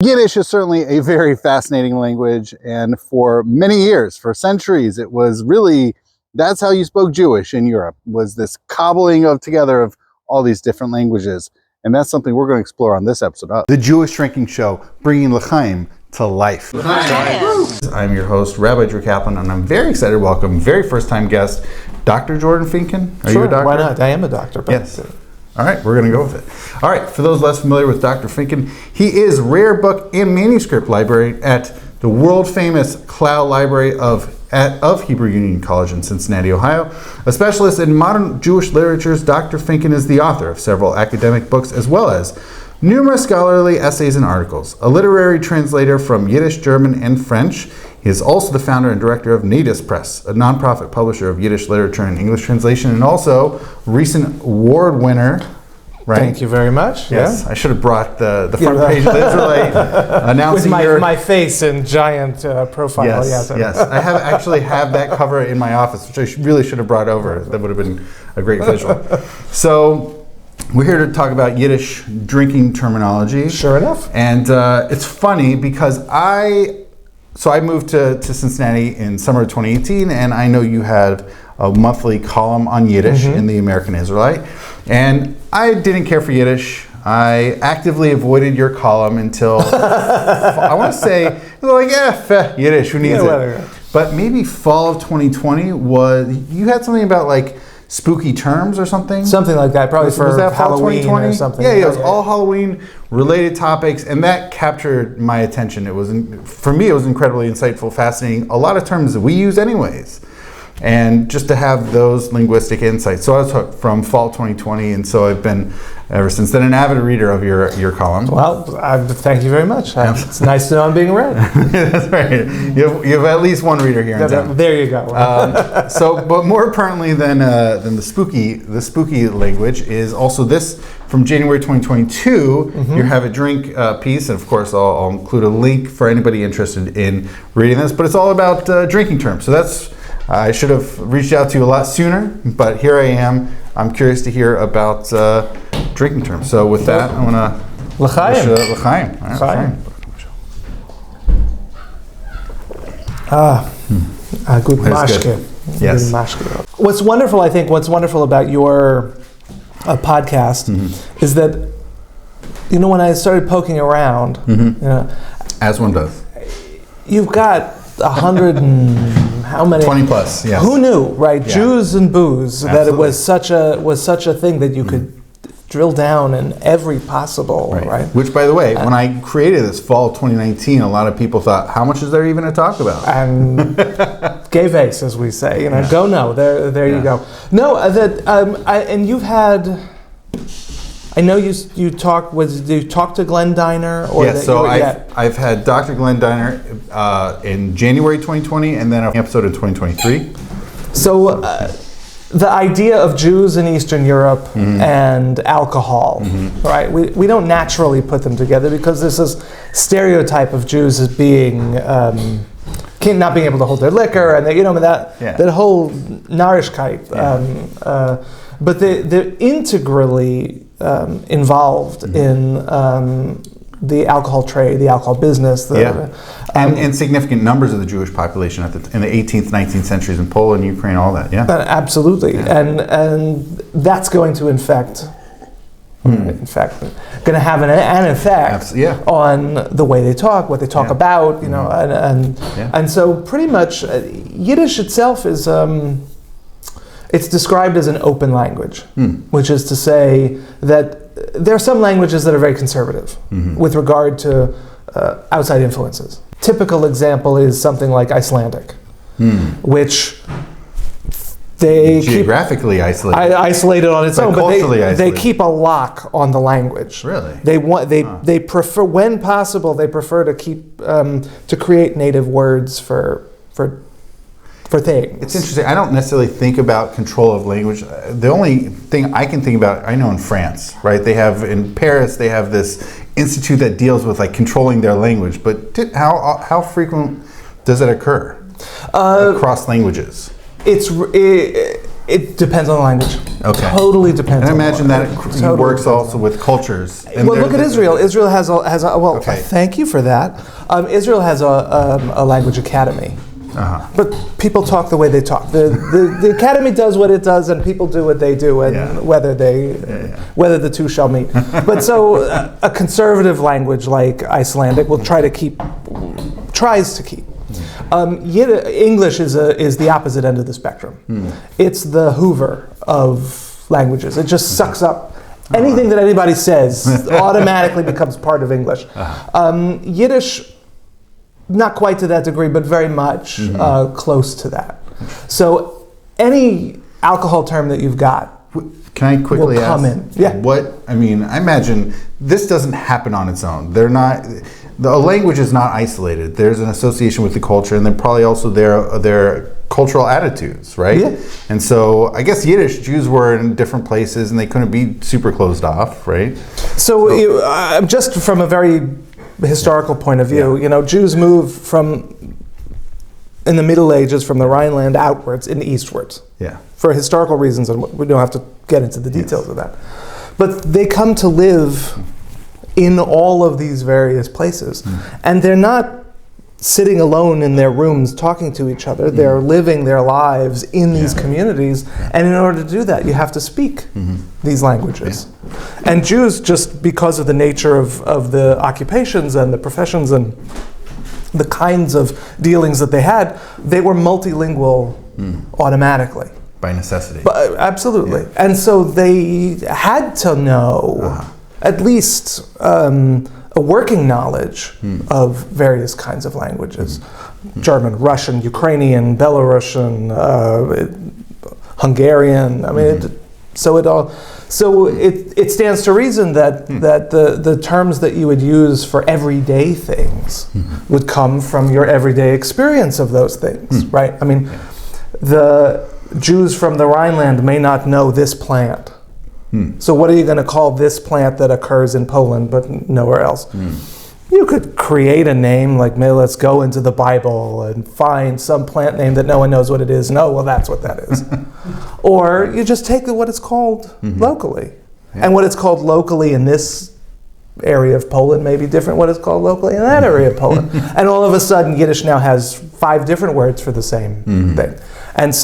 Yiddish is certainly a very fascinating language, and for many years, for centuries, it was really, that's how you spoke Jewish in Europe, was this cobbling together of all these different languages. And that's something we're going to explore on this episode of The Jewish Drinking Show, bringing L'chaim to life. I'm your host, Rabbi Drew Kaplan, and I'm very excited to welcome very first time guest, Dr. Jordan Finkin. Are you a doctor? Why not? I am a doctor. Yes. All right, we're going to go with it. All right, for those less familiar with Dr. Finkin, he is Rare Book and Manuscript Librarian at the world-famous Klau Library of Hebrew Union College in Cincinnati, Ohio. A specialist in modern Jewish literatures, Dr. Finkin is the author of several academic books as well as numerous scholarly essays and articles. A literary translator from Yiddish, German, and French, he is also the founder and director of Naydus Press, a nonprofit publisher of Yiddish literature and English translation, and also recent award winner. Right? Thank you very much. Yes, yeah. I should have brought the front page of the Israelite announcing with my face in giant profile. Yes, yes. I actually have that cover in my office, which I really should have brought over. That would have been a great visual. So we're here to talk about Yiddish drinking terminology. Sure enough. And it's funny because I moved to Cincinnati in summer of 2018, and I know you had a monthly column on Yiddish in the American Israelite. And I didn't care for Yiddish. I actively avoided your column until, I want to say, Yiddish, who needs it? But maybe fall of 2020 you had something about like spooky terms or something? Something like that, probably for Halloween or something. Yeah, it was all Halloween related topics, and that captured my attention. For me, it was incredibly insightful, fascinating. A lot of terms that we use anyways. And just to have those linguistic insights. So I was hooked from fall 2020, and so I've been, ever since then, an avid reader of your column. Well, thank you very much. It's nice to know I'm being read. That's right. You have at least one reader here in town. There you go. But more pertinently than the spooky language is also this from January 2022. You have a drink piece, and of course I'll include a link for anybody interested in reading this. But it's all about drinking terms. So I should have reached out to you a lot sooner, but here I am. I'm curious to hear about drinking terms. So with that, I'm gonna L'chaim. L'chaim. L'chaim. Good mashke. Yes. What's wonderful about your podcast is that, when I started poking around, as one does, you've got 100 and how many? 20 plus. Yes. Who knew, right? Yeah. Jews and booze. Absolutely. That it was such a thing that you could drill down in every possible, right? Which, by the way, when I created this fall 2019, a lot of people thought, how much is there even to talk about? And gay face, as we say, go no. There you go. No, and you've had. I know you talked. Did you talk to Glenn Diner? Yes, so I've had Dr. Glenn Diner in January 2020, and then an episode in 2023. So the idea of Jews in Eastern Europe and alcohol, right? We don't naturally put them together because there's this stereotype of Jews as being not being able to hold their liquor, and that whole Narishkeit. But they're integrally involved in the alcohol trade, the alcohol business. And significant numbers of the Jewish population in the 18th, 19th centuries in Poland, Ukraine, all that, absolutely. Yeah. And that's going to infect, in fact, going to have an effect on the way they talk, what they talk about, and so pretty much Yiddish itself is... it's described as an open language, which is to say that there are some languages that are very conservative with regard to outside influences. Typical example is something like Icelandic, which they geographically isolated on its own, but they keep a lock on the language. Really, they prefer, when possible, they prefer to keep to create native words for things. It's interesting. I don't necessarily think about control of language. The only thing I can think about, I know in France, right? In Paris, they have this institute that deals with like controlling their language. But how frequent does it occur across languages? It depends on the language. Okay. Totally depends. And I imagine that it works also with cultures. And well, look at Israel. Israel has a well. Okay. Thank you for that. Israel has a language academy. But people talk the way they talk. The academy does what it does, and people do what they do, and whether the two shall meet. But so a conservative language like Icelandic will tries to keep. English is the opposite end of the spectrum. It's the Hoover of languages. It just sucks up anything that anybody says. Automatically becomes part of English. Yiddish, not quite to that degree, but very much close to that. So any alcohol term that you've got, can I quickly will come ask? In. Yeah. I imagine this doesn't happen on its own. The language is not isolated. There's an association with the culture, and then probably also their cultural attitudes, right? Yeah. And so I guess Yiddish, Jews were in different places, and they couldn't be super closed off, right? So just from a very historical point of view, Jews moved in the Middle Ages from the Rhineland outwards and eastwards. Yeah. For historical reasons, and we don't have to get into the details of that. But they come to live in all of these various places. And they're not sitting alone in their rooms talking to each other. They're living their lives in these communities. And in order to do that, you have to speak these languages. Yeah. And Jews, just because of the nature of the occupations and the professions and the kinds of dealings that they had, they were multilingual automatically. By necessity. Absolutely. Yeah. And so they had to know at least a working knowledge of various kinds of languages. German, Russian, Ukrainian, Belarusian, Hungarian. I mean, it stands to reason that the terms that you would use for everyday things would come from your everyday experience of those things, right? I mean, the Jews from the Rhineland may not know this plant. So what are you going to call this plant that occurs in Poland but nowhere else? You could create a name like, maybe let's go into the Bible and find some plant name that no one knows what it is. No, well, that's what that is. Or you just take what it's called locally. Yeah. And what it's called locally in this area of Poland may be different what it's called locally in that area of Poland. And all of a sudden, Yiddish now has 5 different words for the same thing. And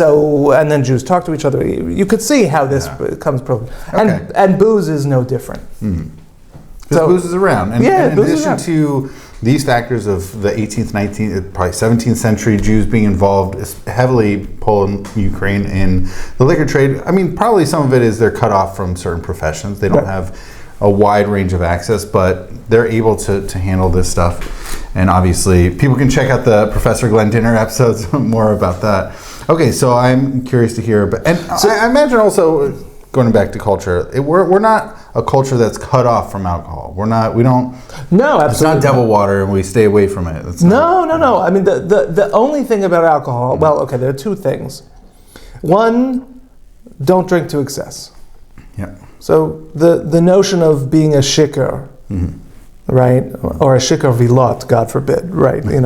then Jews talk to each other. You could see how this becomes problem. Okay. And booze is no different. Because booze is around. And in addition to these factors of the 18th, 19th, probably 17th century Jews being involved heavily, Poland, Ukraine, in the liquor trade, I mean, probably some of it is they're cut off from certain professions. They don't have a wide range of access, but they're able to handle this stuff. And obviously, people can check out the Professor Glenn Dinner episodes more about that. Okay, so I'm curious to hear about, and so I imagine also, going back to culture, we're not a culture that's cut off from alcohol. We don't. No, absolutely. It's not devil water, and we stay away from it. No. I mean, the only thing about alcohol, well, okay, there are 2 things. One, don't drink to excess. Yeah. So the notion of being a shikar, right, or a shikar vilot, God forbid, right, and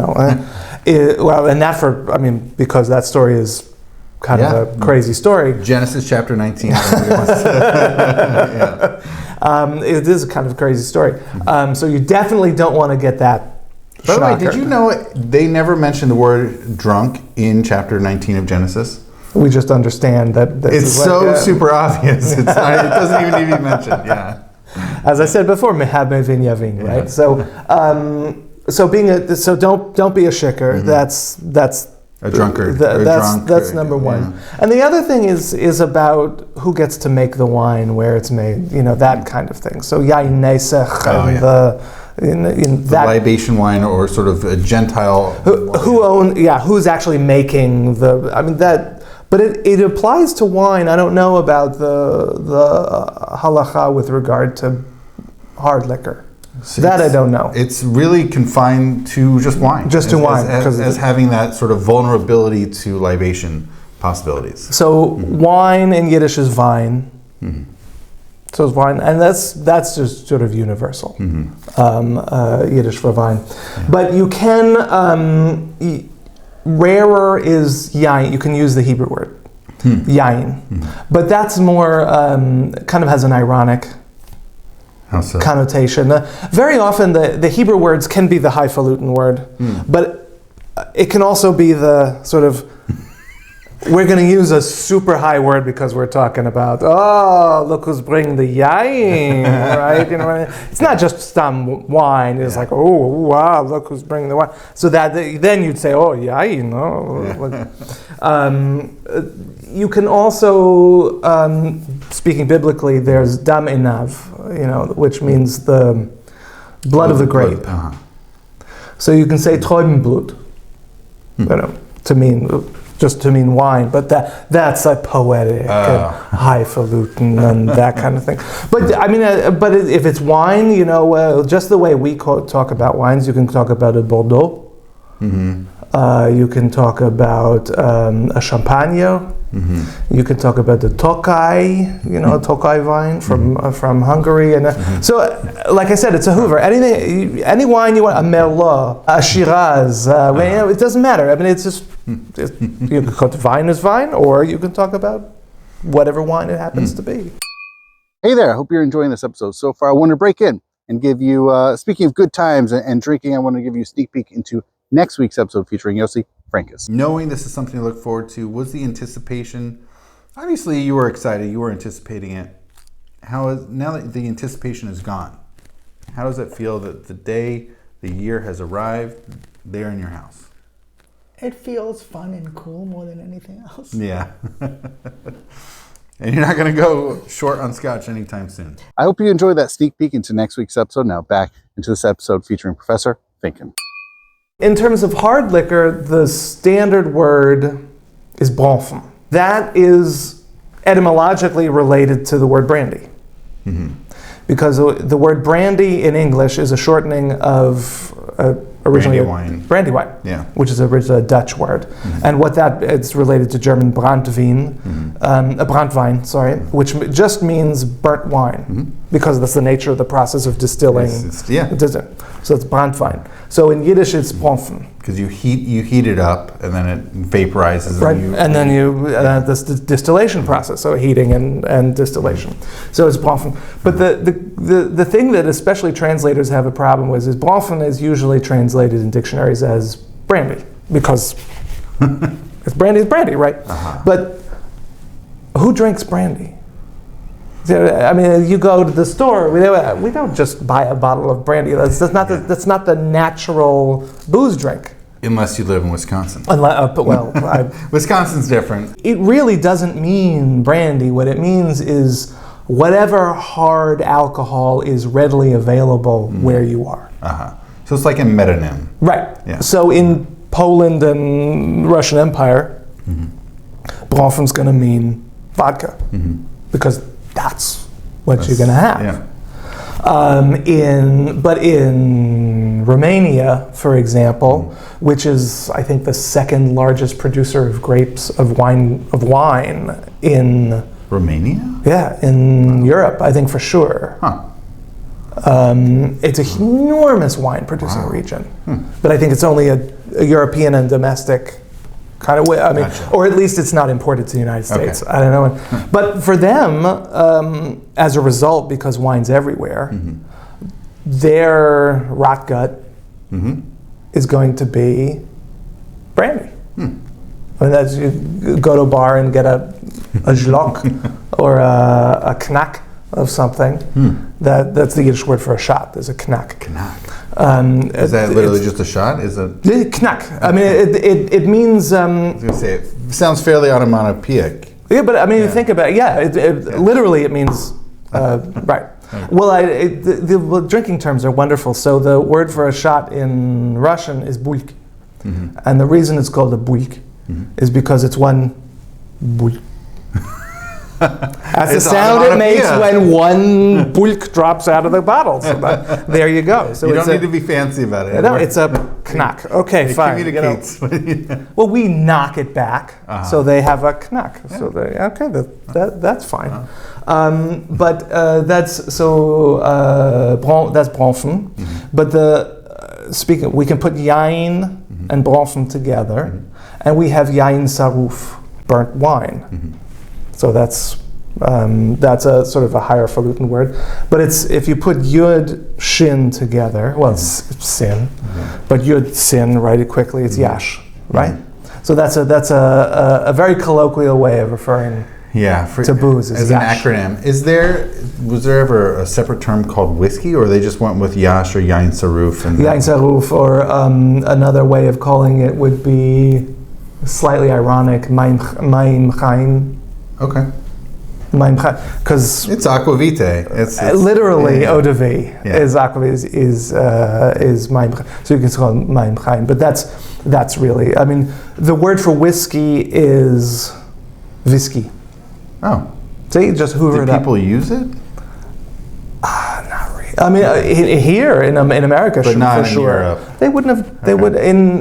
that because that story is kind of a crazy story. Genesis chapter 19. It is a kind of a crazy story. So you definitely don't want to get that. By the way, did you know they never mentioned the word drunk in chapter 19 of Genesis? We just understand that it's so super obvious. It doesn't even need to be mentioned. Yeah. As I said before, mehab mevin yavin, right? So don't be a shikar. That's a drunkard. That's number one. Yeah. And the other thing is about who gets to make the wine, where it's made, that kind of thing. So yain nesech and the libation wine, or sort of a Gentile who's actually making but it applies to wine. I don't know about the halacha with regard to hard liquor. So that I don't know. It's really confined to just wine. Just to wine. As having that sort of vulnerability to libation possibilities. So wine in Yiddish is wein. So it's wine, and that's just sort of universal. Yiddish for wine. Yeah. But you can, rarer is yain. You can use the Hebrew word. yain. But that's more, kind of has an ironic connotation. Very often the Hebrew words can be the highfalutin word, but it can also be the sort of, we're going to use a super high word because we're talking about, oh, look who's bringing the yain, right? You know what I mean? It's not just some wine. It's like, oh, wow, look who's bringing the wine. So that then you'd say, oh, yain. You can also, speaking biblically, there's dam enav, which means the blood of the grape. So you can say Traubenblut, to mean wine, but that's a poetic, highfalutin, and that kind of thing. But I mean, but if it's wine, just the way we talk about wines, you can talk about a Bordeaux. You can talk about a Champagne. You can talk about the Tokaj, Tokaj wine from Hungary, and so, like I said, it's a Hoover. Any wine you want, a Merlot, a Shiraz, it doesn't matter. I mean, it's just you can call it vine as vine, or you can talk about whatever wine it happens to be. Hey there! I hope you're enjoying this episode so far. I want to break in and give you, speaking of good times and drinking, I want to give you a sneak peek into next week's episode featuring Yossi Frankus. Knowing this is something to look forward to, was the anticipation, obviously you were excited, you were anticipating it. Now that the anticipation is gone, how does it feel that the day, the year has arrived there in your house? It feels fun and cool more than anything else. Yeah. And you're not going to go short on scotch anytime soon. I hope you enjoyed that sneak peek into next week's episode. Now back into this episode featuring Professor Finkin. In terms of hard liquor, the standard word is Bonfim. That is etymologically related to the word brandy. Because the word brandy in English is a shortening of originally brandy wine, which is originally a Dutch word. And it's related to German Brandwein, which just means burnt wine, because that's the nature of the process of distilling. So it's Brandwein. So in Yiddish, it's Bonfim. Because you heat it up, and then it vaporizes. Right, and then this distillation process, so heating and distillation. So it's Bonfim. But the thing that especially translators have a problem with is Bonfim is usually translated in dictionaries as brandy, because it's brandy, right? But who drinks brandy? I mean, you go to the store. We don't just buy a bottle of brandy. That's not the natural booze drink. Unless you live in Wisconsin. Wisconsin's different. It really doesn't mean brandy. What it means is whatever hard alcohol is readily available where you are. So it's like a metonym. Right. Yeah. So in Poland and Russian Empire, Bonfim's going to mean vodka, because that's what you're going to have. But in Romania, for example, which is, I think, the second largest producer of grapes of wine in Romania? Yeah, in Europe, I think for sure. It's a enormous wine producing region, but I think it's only a European and domestic kind of way. I mean, or at least it's not imported to the United States. I don't know. But for them, as a result, because wine's everywhere, their rot gut is going to be brandy. And that's, you go to a bar and get a zlok or a knack of something. That's the Yiddish word for a shot. There's a knack. Is that literally just a shot? Is it knack? I mean, it means. I was gonna say it sounds fairly onomatopoeic. Yeah, but I mean, you think about it. Yeah, literally it means right. Well, the drinking terms are wonderful. So the word for a shot in Russian is buik, and the reason it's called a buik is because it's one buik. That's the sound it makes when one bulk drops out of the bottle. So there you go. So you don't need to be fancy about it. No, it's a knack. Okay, it fine. Communicates. Well, we knock it back, so they have a knack. Yeah. So that's fine. But that's Bonfim. But we can put yain and Bonfim together, and we have yain saruf. burnt wine. So that's a sort of a highfalutin word. But it's, if you put yud, shin together, well, it's sin, but yud, sin, write it quickly, it's yash, right? So that's a very colloquial way of referring to booze as yash. An acronym. Was there ever a separate term called whiskey, or they just went with yash or yain saruf? Yain saruf, or another way of calling it would be slightly ironic, mayim chaim. Okay. Because it's aquavitae. It's literally eau de vie is aquavitae is mayim, so you can call it mayim chaim. But that's really, I mean, the word for whiskey is whiskey. Oh, see, just hoover it up. Do people use it? Not really. I mean, here in America, but not for in sure. Europe. They wouldn't have. They would in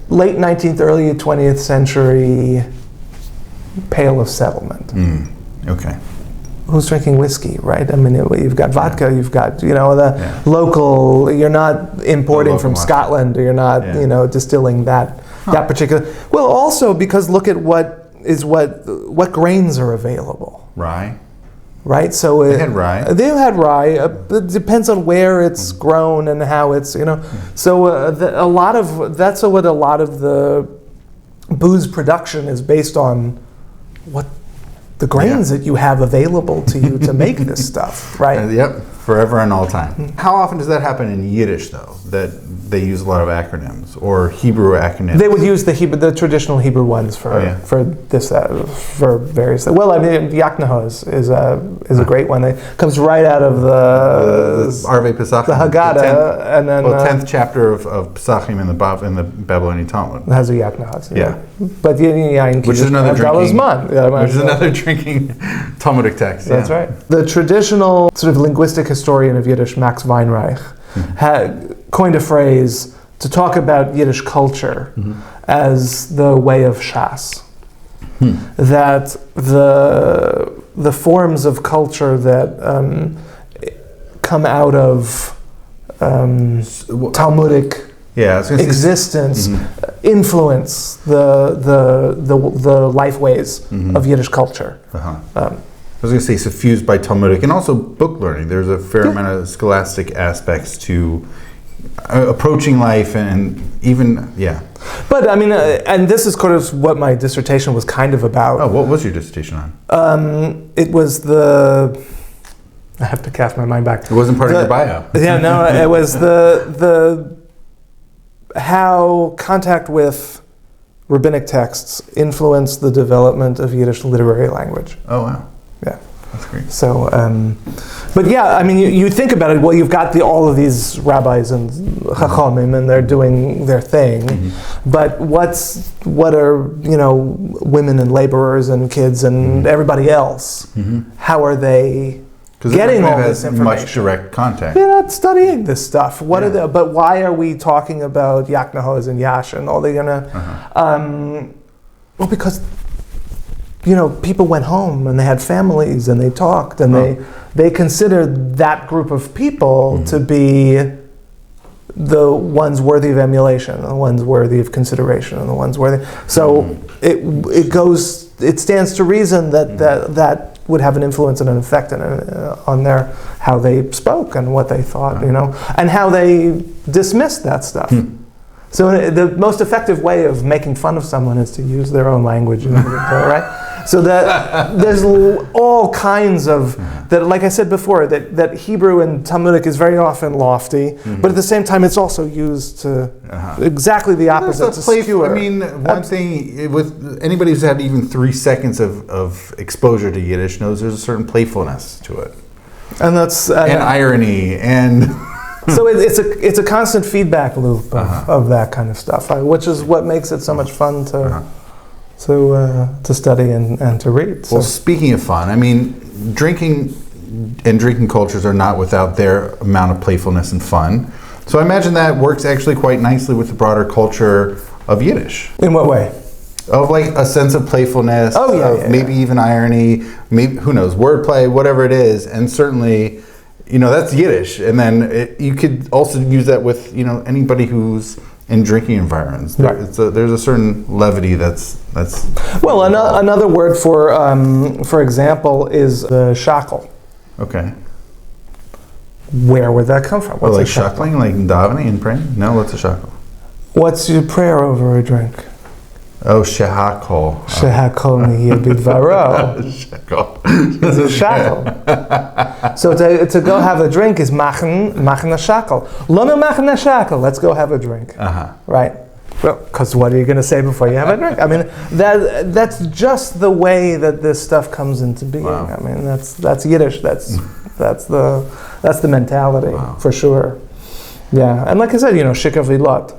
late 19th, early 20th century Pale of Settlement. Okay. Who's drinking whiskey, right? I mean, you've got vodka, you've got, the local, you're not importing from Scotland, or you're not, distilling that particular. Well, also because look at what grains are available. Rye. Right, so they had rye. They had rye. It depends on where it's grown and how it's, So that's what a lot of the booze production is based on, what the grains that you have available to you to make this stuff, right? Yep, forever and all time. How often does that happen in Yiddish, though? That they use a lot of acronyms or Hebrew acronyms? They would use the traditional Hebrew ones for this for various. Well, I mean, Yaknahoz is a great one. It comes right out of the Arvei Pesachim, the Haggadah, and then 10th chapter of Pesachim in the Babylonian Talmud. It has a Yaknahoz. But which is another drinking Talmudic text. That's right. The traditional sort of linguistic historian of Yiddish, Max Weinreich, had coined a phrase to talk about Yiddish culture as the way of Shas. That the forms of culture that come out of Talmudic existence influence the life ways of Yiddish culture. I was going to say suffused by Talmudic and also book learning. There's a fair amount of scholastic aspects to approaching life and even, But I mean, and this is kind of what my dissertation was kind of about. Oh, what was your dissertation on? It was I have to cast my mind back. It wasn't part of your bio. It was the how contact with rabbinic texts influenced the development of Yiddish literary language. Oh, wow. Yeah. That's great. So, but yeah, I mean, you think about it. Well, you've got all of these rabbis and chachamim, and they're doing their thing. But what are women and laborers and kids and everybody else? How are they getting all this information? Much direct contact. They're not studying this stuff. But why are we talking about Yaknahoz and Yash and all the well, because people went home and they had families and they talked and they considered that group of people to be the ones worthy of emulation, the ones worthy of consideration, and the ones worthy. So it stands to reason that would have an influence and an effect on how they spoke and what they thought, and how they dismissed that stuff. So the most effective way of making fun of someone is to use their own language, right? So that there's all kinds of that. Like I said before, that Hebrew and Talmudic is very often lofty, but at the same time, it's also used to exactly the opposite. To skewer. I mean, one thing with anybody who's had even 3 seconds of exposure to Yiddish knows there's a certain playfulness to it, and that's and irony and. So it's a constant feedback loop of that kind of stuff, which is what makes it so much fun to study and to read. So. Well, speaking of fun, I mean, drinking cultures are not without their amount of playfulness and fun. So I imagine that works actually quite nicely with the broader culture of Yiddish. In what way? Of like a sense of playfulness, maybe even irony, maybe, who knows, wordplay, whatever it is, and certainly. That's Yiddish, and then you could also use that with anybody who's in drinking environments. Right. There's a certain levity that's. Well, another word for example, is the shackle. Okay. Where would that come from? What's like shackling, like davening and praying? No, what's a shackle? What's your prayer over a drink? Oh, shehakol. Shehakol nihiyeh bidvaro. It's a shackle. So to go have a drink is machen a shackle. Lama machen a shackle. Let's go have a drink. Right? Well, because what are you going to say before you have a drink? I mean, that's just the way that this stuff comes into being. Wow. I mean, that's Yiddish. That's the mentality for sure. Yeah, and like I said, shikar v'lot,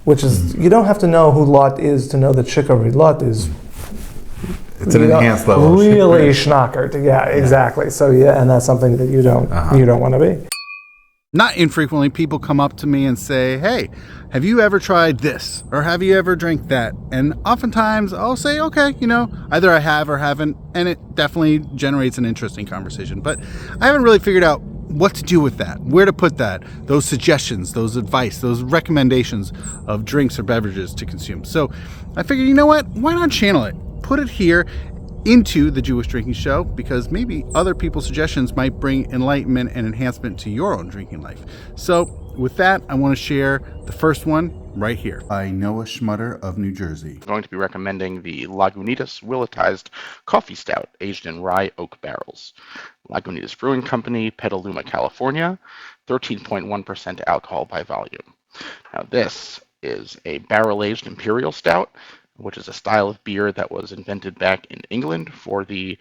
which is you don't have to know who Lot is to know that shikar v'lot is. It's an enhanced level. Really schnockert. Yeah, exactly. So and that's something that you don't want to be. Not infrequently, people come up to me and say, "Hey, have you ever tried this? Or have you ever drank that?" And oftentimes I'll say, "Okay, either I have or haven't," and it definitely generates an interesting conversation. But I haven't really figured out what to do with that, where to put that, those suggestions, those advice, those recommendations of drinks or beverages to consume. So I figured, you know what? Why not channel it? Put it here into the Jewish Drinking Show, because maybe other people's suggestions might bring enlightenment and enhancement to your own drinking life. So with that, I want to share the first one right here by Noah Schmutter of New Jersey. I'm going to be recommending the Lagunitas Willetized Coffee Stout, aged in rye oak barrels. Lagunitas Brewing Company, Petaluma, California, 13.1% alcohol by volume. Now this is a barrel-aged imperial stout, which is a style of beer that was invented back in England for the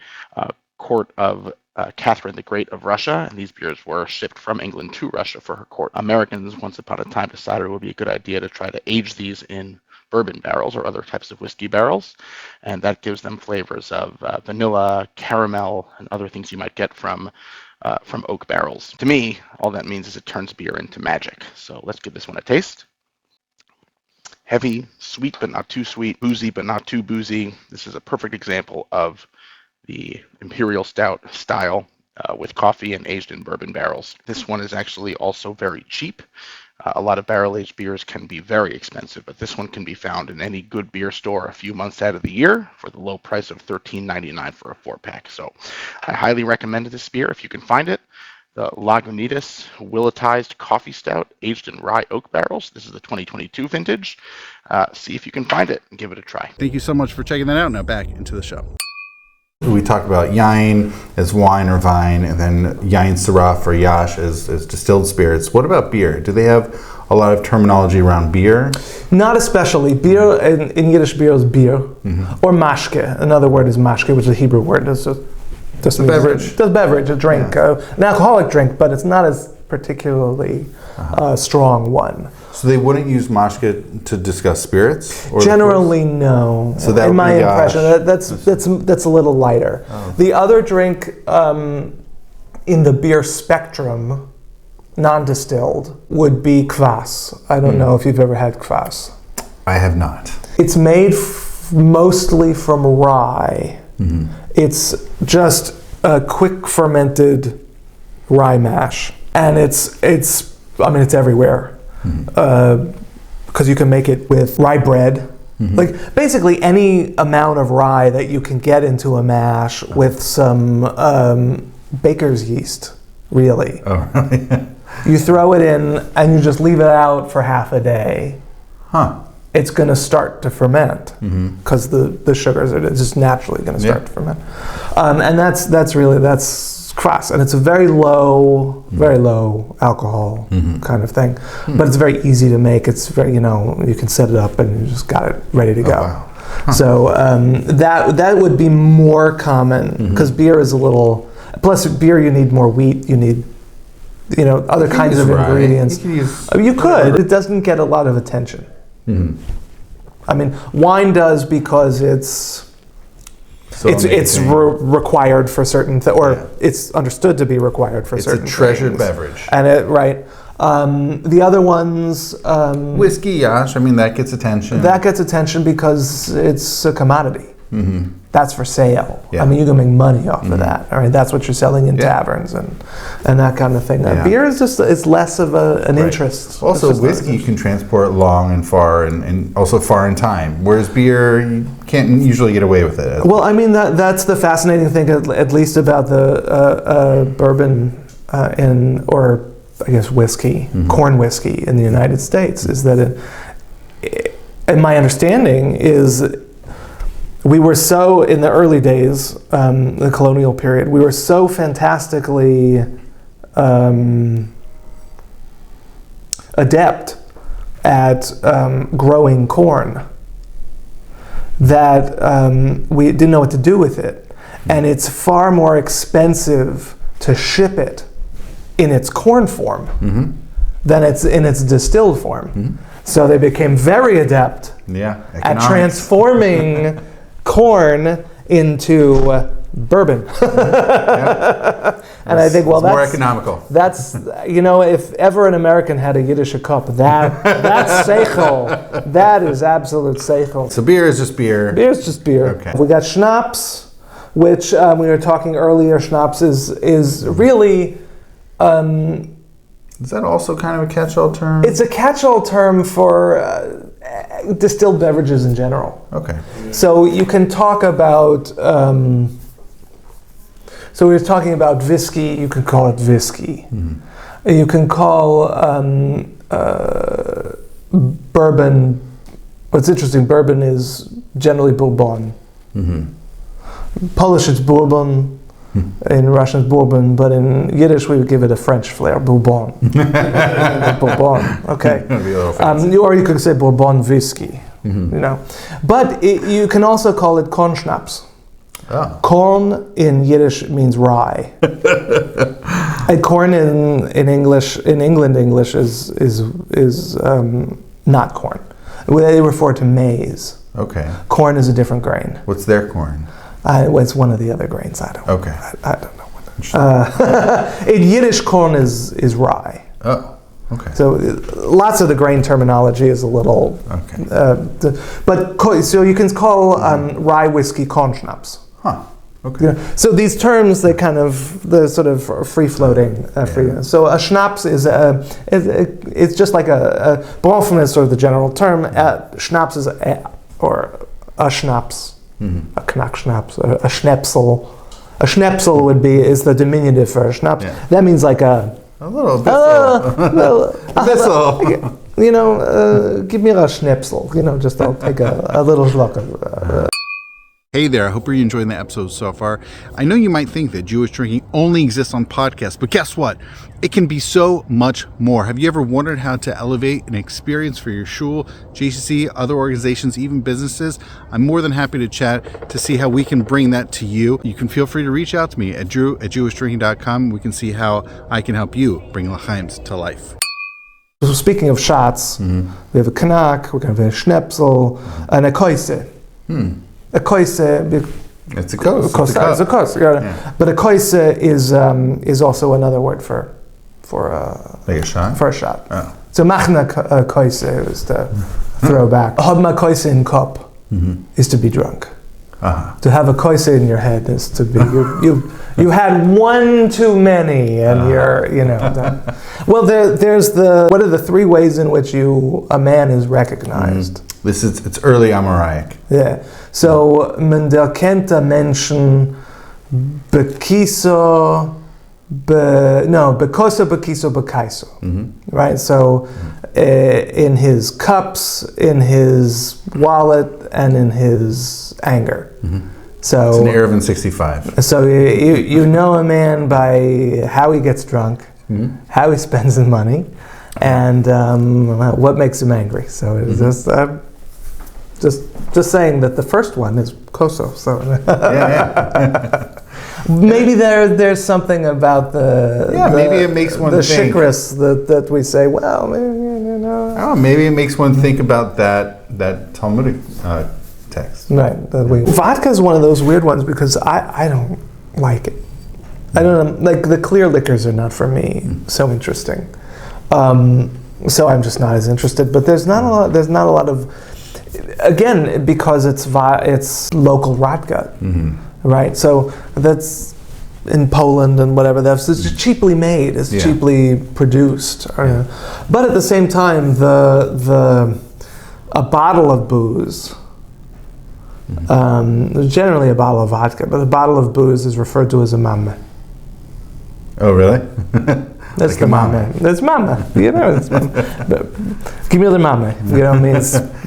court of Catherine the Great of Russia, and these beers were shipped from England to Russia for her court. Americans, once upon a time, decided it would be a good idea to try to age these in bourbon barrels or other types of whiskey barrels, and that gives them flavors of vanilla, caramel, and other things you might get from oak barrels. To me, all that means is it turns beer into magic. So let's give this one a taste. Heavy, sweet but not too sweet, boozy but not too boozy. This is a perfect example of the imperial stout style with coffee and aged in bourbon barrels. This one is actually also very cheap. A lot of barrel-aged beers can be very expensive, but this one can be found in any good beer store a few months out of the year for the low price of $13.99 for a 4-pack. So I highly recommend this beer if you can find it. The Lagunitas Willetized Coffee Stout, aged in rye oak barrels. This is the 2022 vintage. See if you can find it and give it a try. Thank you so much for checking that out. Now back into the show. We talked about yain as wine or vine, and then yain saraf or yash as distilled spirits. What about beer? Do they have a lot of terminology around beer? Not especially. Beer, in Yiddish, beer is beer, or mashke. Another word is mashke, which is a Hebrew word. It's just a beverage. It's a beverage, a drink, an alcoholic drink, but it's not as particularly strong one. So they wouldn't use mashke to discuss spirits? Or generally, no. So that in my impression, that's a little lighter. Oh. The other drink in the beer spectrum, non-distilled, would be kvass. I don't know if you've ever had kvass. I have not. It's made mostly from rye. It's just a quick fermented rye mash, and it's everywhere. Because you can make it with rye bread. Like basically any amount of rye that you can get into a mash with some baker's yeast, really. Oh, really? You throw it in and you just leave it out for half a day. It's going to start to ferment because the sugars are just naturally going to start to ferment. And that's kvass, and it's a very low alcohol kind of thing, but it's very easy to make. It's very, you can set it up and you just got it ready to go. Wow. So that would be more common because beer is a little. Plus, beer you need more wheat. You need other kinds of ingredients. You could. It doesn't get a lot of attention. I mean, wine does because it's required for certain it's understood to be required for certain things. It's a treasured beverage. And the other ones, whiskey, yash. I mean, that gets attention. That gets attention because it's a commodity. That's for sale. Yeah. I mean, you can make money off of that. All right, that's what you're selling in taverns and that kind of thing. Beer is just, it's less of an interest. Also, whiskey you can transport long and far, and also far in time. Whereas beer, you can't usually get away with it. Well, I mean, that's the fascinating thing, at least about the bourbon or I guess whiskey, corn whiskey in the United States, is that and my understanding is we were so, in the early days, the colonial period, we were so fantastically adept at growing corn that we didn't know what to do with it. And it's far more expensive to ship it in its corn form than it's in its distilled form. So they became very adept at transforming corn into bourbon. And I think, well, that's more economical. That's, if ever an American had a Yiddish cup, that's seichel. That is absolute seichel. So beer is just beer. Beer is just beer. Okay. We got schnapps, which we were talking earlier. Schnapps is really. Is that also kind of a catch-all term? It's a catch-all term for distilled beverages in general. Okay. So you can talk about. So we were talking about whiskey. You can call it whiskey. You can call bourbon. What's interesting, bourbon is generally bourbon. Polish it's bourbon. In Russian it's bourbon, but in Yiddish we would give it a French flair, bourbon. Bourbon, okay. Or you could say bourbon whiskey, But you can also call it corn schnapps. Oh. Corn in Yiddish means rye. And corn in England English is not corn. They refer to maize. Okay. Corn is a different grain. What's their corn? It's one of the other grains. I don't. Okay. I don't know. In Yiddish, corn is rye. Oh. Okay. So lots of the grain terminology is a little. Okay. So you can call rye whiskey corn schnapps. Huh. Okay. So these terms, they're sort of free floating. So a schnapps is it's just like a Bronfen is sort of the general term. Schnapps is or a schnapps. A knack schnapps, a schnapsel. A schnapsel is the diminutive for a schnapps. Yeah. That means like a little vessel. Vessel. Give me a schnapsel. Just I'll take a little schluck of. Hey there, I hope you're enjoying the episode so far. I know you might think that Jewish drinking only exists on podcasts, but guess what? It can be so much more. Have you ever wondered how to elevate an experience for your shul, JCC, other organizations, even businesses? I'm more than happy to chat to see how we can bring that to you. You can feel free to reach out to me at drew@jewishdrinking.com. We can see how I can help you bring l'chaims to life. So speaking of shots, we have a knack, we have a schnapsel, and a koise. A koise. It's a kos. It's a kos. Yeah. But a koise is also another word for like a shot. For a shot. Oh. So machna koise is to throw back. Hab koise in cup is to be drunk. To have a koise in your head is to be you had one too many, and you're well. There's what are the three ways in which a man is recognized? It's early Amoraic. Yeah. So man der kennt der Menschen bekiso bekoso bekiso bekaiso. Right. So in his cups, in his wallet, and in his anger. So it's an Erevin 65. So you know a man by how he gets drunk, how he spends his money, and what makes him angry. So it's just saying that the first one is koso. So maybe there's something about maybe it makes one the think. shikris that we say. Well, maybe it makes one think about that Talmudic text. Right. Vodka is one of those weird ones because I don't like it. I don't know. Like the clear liquors are not for me so interesting. So I'm just not as interested. But there's not a lot of again, because it's local vodka, right? So that's in Poland and whatever. It's cheaply made. It's cheaply produced. But at the same time, a bottle of booze, generally a bottle of vodka, but a bottle of booze is referred to as a mame. Oh, really? That's like the mame. That's mame. You know, give me the mame. You know what I mean?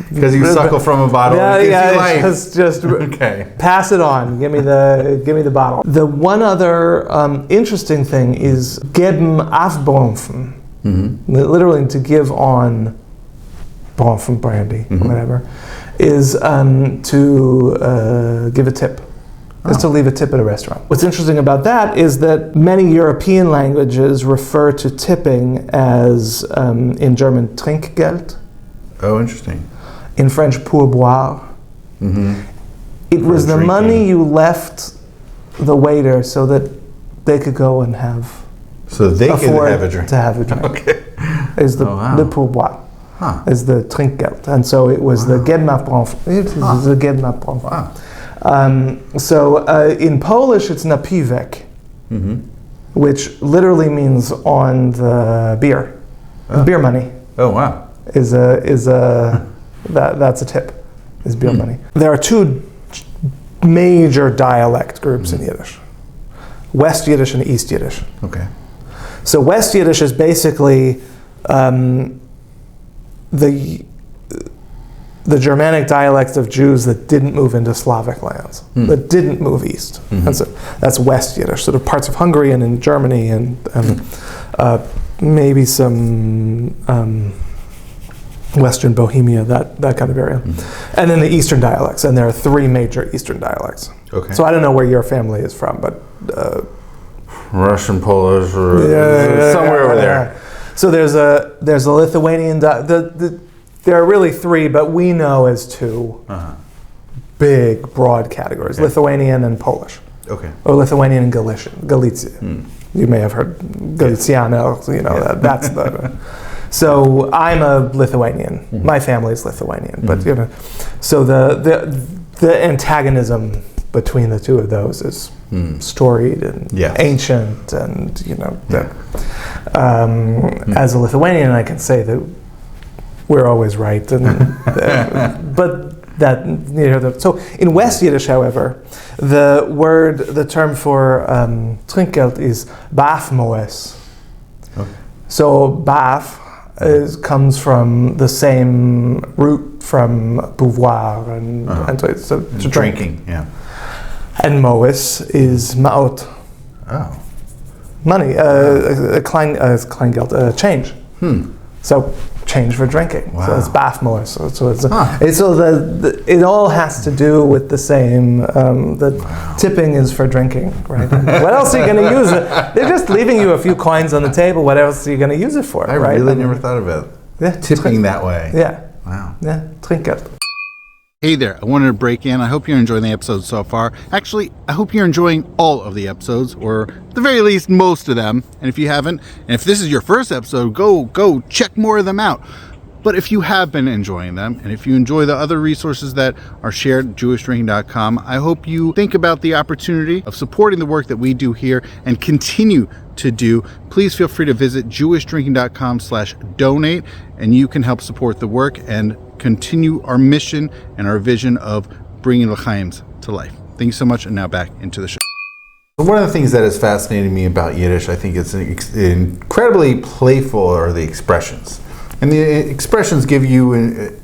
Because you suckle from a bottle. Just okay. Pass it on. Give me the bottle. The one other interesting thing is geben afbronfen. Literally to give on bronfen, brandy, whatever, is to give a tip. Is to leave a tip at a restaurant. What's interesting about that is that many European languages refer to tipping as, in German, Trinkgeld. Oh, interesting. In French, pourboire. It was the money you left the waiter so that they could go and have. So they could have a drink. To have a drink. Okay. Is the pourboire. Is the Trinkgeld. And so it was the Geben afbronfen. It is the Geben afbronfen. Wow. So in Polish, it's napiwek, which literally means on the beer. Beer money. Oh, wow. That's a tip, is beer money. There are two major dialect groups in Yiddish. West Yiddish and East Yiddish. Okay. So West Yiddish is basically the Germanic dialects of Jews that didn't move into Slavic lands, that didn't move east. And so that's West Yiddish, sort of parts of Hungary and in Germany and maybe some Western Bohemia, that kind of area. And then the Eastern dialects, and there are three major Eastern dialects. Okay. So I don't know where your family is from, but Russian, Polish, or somewhere over there. So there's a Lithuanian there are really three, but we know as two big, broad categories: Lithuanian and Polish. Okay. Or Lithuanian and Galician, Galicia. You may have heard Galiciano. You know that's the. So I'm a Lithuanian. My family is Lithuanian, but you know, so the antagonism between the two of those is storied and ancient, and you know, as a Lithuanian, I can say that we're always right, and but that so in West Yiddish, however, the term for trinkgeld is bafmoes. Okay. So baf comes from the same root from pouvoir and so to drinking, and moes is maot. Oh, money, kleingeld, change. So change for drinking. Wow. So it's bafmoes. So it all has to do with the same. Tipping is for drinking, right? What else are you going to use it? They're just leaving you a few coins on the table. What else are you going to use it for? I really never thought about tipping that way. Yeah. Wow. Yeah. Trinkgeld. Hey there, I wanted to break in. I hope you're enjoying the episode so far. Actually, I hope you're enjoying all of the episodes, or at the very least, most of them. And if you haven't, and if this is your first episode, go check more of them out. But if you have been enjoying them, and if you enjoy the other resources that are shared at jewishdrinking.com, I hope you think about the opportunity of supporting the work that we do here and continue to do. Please feel free to visit jewishdrinking.com/donate, and you can help support the work and continue our mission and our vision of bringing l'chaims to life. Thank you so much, and now back into the show. One of the things that has fascinated me about Yiddish, I think it's incredibly playful, are the expressions. And the expressions give you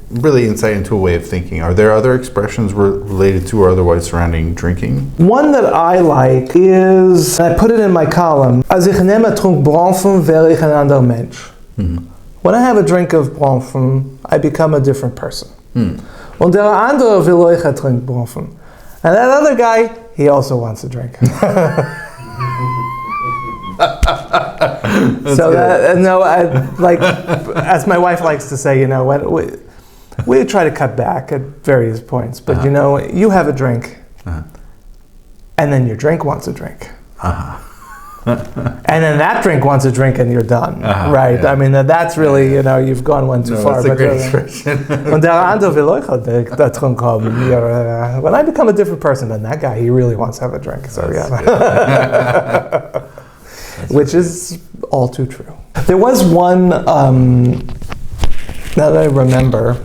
really insight into a way of thinking. Are there other expressions related to or otherwise surrounding drinking? One that I like is, I put it in my column, als ich nehme trunk bronfen, werde ich ein anderer Mensch. When I have a drink of bronfen, I become a different person. Und der andere will euch trinken bronfen. And that other guy, he also wants a drink. So as my wife likes to say, we try to cut back at various points, but you have a drink, and then your drink wants a drink. And then that drink wants a drink and you're done, right? Yeah. I mean, that's really, you've gone one too far. That's a great expression. When I become a different person than that guy, he really wants to have a drink. So which is all too true. There was one, now that I remember,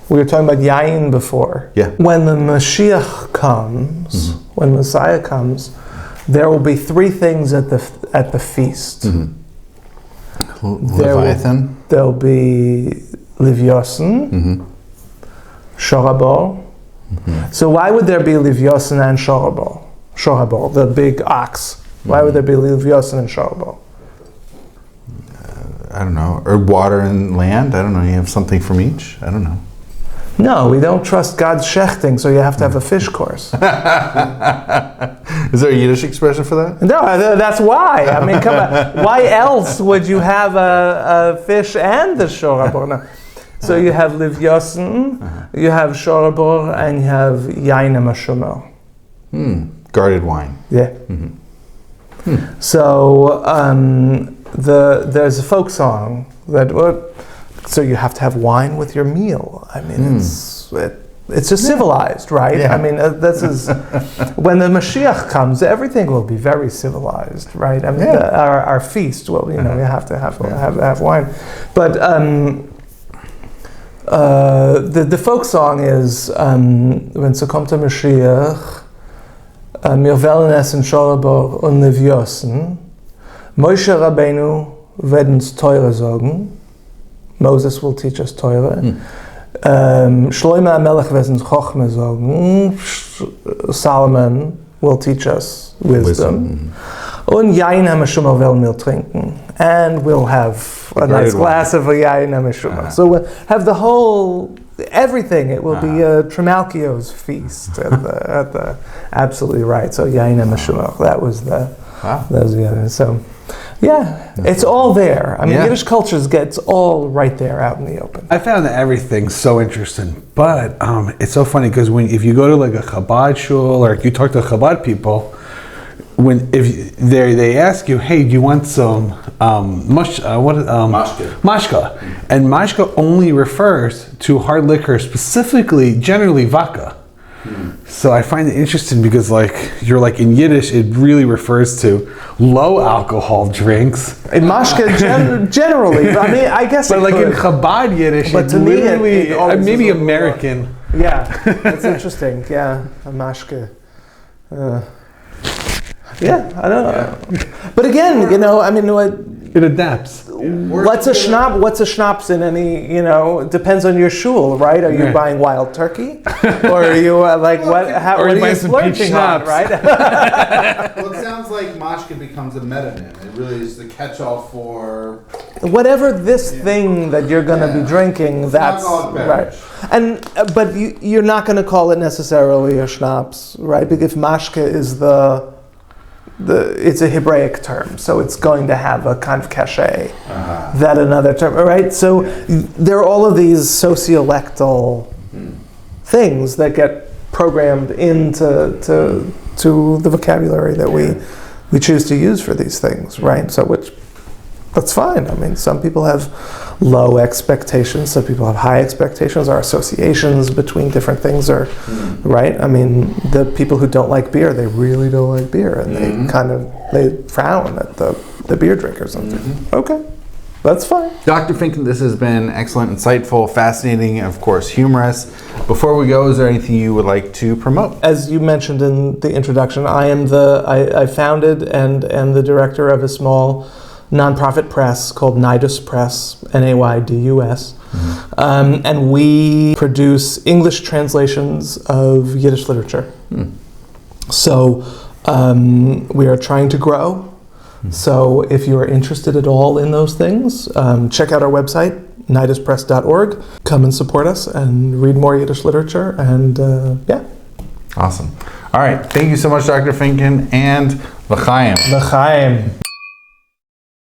we were talking about Yain before. Yeah. When the Mashiach comes, when Messiah comes, there will be three things at the feast. Leviathan. There'll be Livyosin, Shorabor. So why would there be Livyosin and Shorabor? Shorabor, the big ox. Why would there be Livyosin and Shorabor? I don't know. Or water and land? I don't know. You have something from each? I don't know. No, we don't trust God's shechting, so you have to have a fish course. Is there a Yiddish expression for that? No, that's why. I mean, come on. Why else would you have a fish and the shorabor? No. So you have livyosin, you have shorabor, and you have yain mashumel. Guarded wine. Yeah. So there's a folk song that... So you have to have wine with your meal. I mean, it's just civilized, right? Yeah. I mean, this is when the Mashiach comes, everything will be very civilized, right? I mean, our feast will, we have to have wine. But the folk song is when so kommt der Mashiach, mir wollen essen Shorabor und Livyosin, Moshe Rabbeinu werden's teure sagen. Moses will teach us Torah. Shlomo HaMelech werden Chochmah sagen. Solomon will teach us wisdom. Und Yain HaMeshumah werden wir trinken. And we'll have a nice glass of Yain HaMeshumah. So we'll have the whole, everything. It will be a Trimalchio's feast. At the absolutely right. So Yain HaMeshumah. That was the other. So. Yeah, it's all there. I mean, Yiddish cultures gets all right there out in the open. I found that everything so interesting, but it's so funny because if you go to like a Chabad shul or you talk to Chabad people, if they ask you, hey, do you want some mashka? And mashka only refers to hard liquor, specifically, generally vodka. So I find it interesting because you're in Yiddish, it really refers to low alcohol drinks. In mashka generally, I mean, I guess. But in Chabad Yiddish, but to me, it maybe American. Yeah, that's interesting. Yeah, a mashka. Yeah, I don't know. But again, I mean, it adapts. What's a schnapps in any, depends on your shul, right? Are you buying wild turkey? Or are you what are you splurging on, right? Well, it sounds like mashka becomes a metonym. It really is the catch-all for... Whatever this thing that you're going to be drinking, that's... right. But you're not going to call it necessarily a schnapps, right? Because mashka is it's a Hebraic term, so it's going to have a kind of cachet that another term, right? So there are all of these sociolectal things that get programmed into the vocabulary that we choose to use for these things, right? So that's fine. I mean, some people have low expectations, some people have high expectations. Our associations between different things are, right? I mean, the people who don't like beer, they really don't like beer, and they frown at the beer drinkers. Okay, that's fine. Dr. Finkin, this has been excellent, insightful, fascinating, of course, humorous. Before we go, is there anything you would like to promote? As you mentioned in the introduction, I founded and the director of a small nonprofit press called Naydus Press, Naydus, and we produce English translations of Yiddish literature. So we are trying to grow. So if you are interested at all in those things, check out our website, nayduspress.org. Come and support us and read more Yiddish literature, and Awesome. All right, thank you so much, Dr. Finkin, and l'chaim. L'chaim.